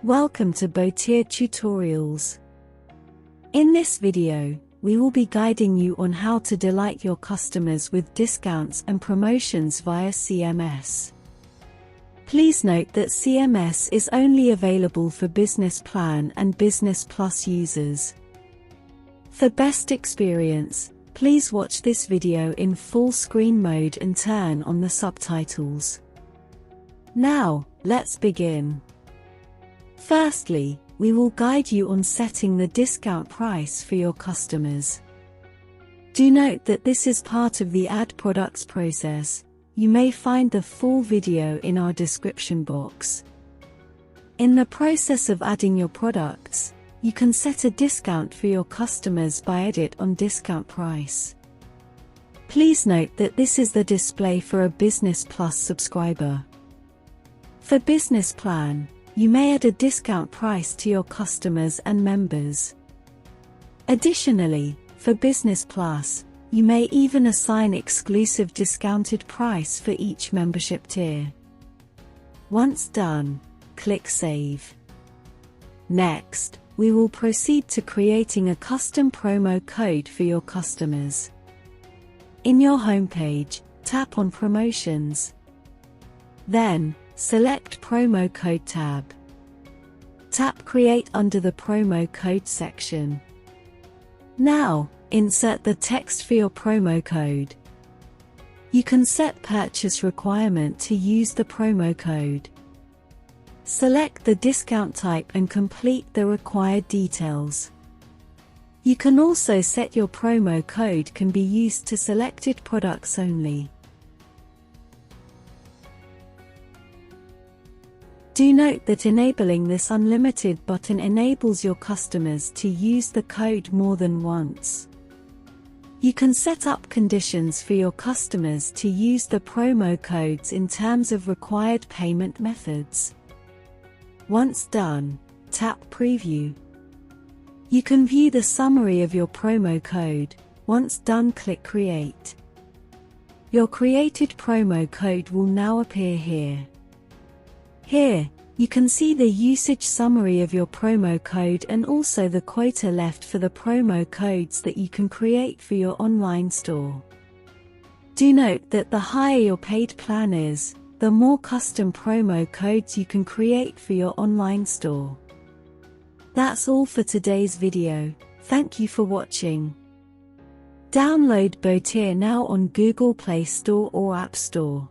Welcome to Botier Tutorials. In this video, we will be guiding you on how to delight your customers with discounts and promotions via CMS. Please note that CMS is only available for Business Plan and Business Plus users. For best experience, please watch this video in full screen mode and turn on the subtitles. Now, let's begin. Firstly, we will guide you on setting the discount price for your customers. Do note that this is part of the Add Products process. You may find the full video in our description box. In the process of adding your products, you can set a discount for your customers by Edit on Discount Price. Please note that this is the display for a Business Plus subscriber. For Business Plan, you may add a discount price to your customers and members. Additionally, for Business Plus, you may even assign exclusive discounted price for each membership tier. Once done, click Save. Next, we will proceed to creating a custom promo code for your customers. In your homepage, tap on Promotions. Then, select Promo Code tab. Tap Create under the Promo Code section. Now, insert the text for your promo code. You can set purchase requirement to use the promo code. Select the discount type and complete the required details. You can also set your promo code can be used to selected products only. Do note that enabling this unlimited button enables your customers to use the code more than once. You can set up conditions for your customers to use the promo codes in terms of required payment methods. Once done, tap Preview. You can view the summary of your promo code. Once done, click Create. Your created promo code will now appear here. Here, you can see the usage summary of your promo code and also the quota left for the promo codes that you can create for your online store. Do note that the higher your paid plan is, the more custom promo codes you can create for your online store. That's all for today's video. Thank you for watching. Download Botier now on Google Play Store or App Store.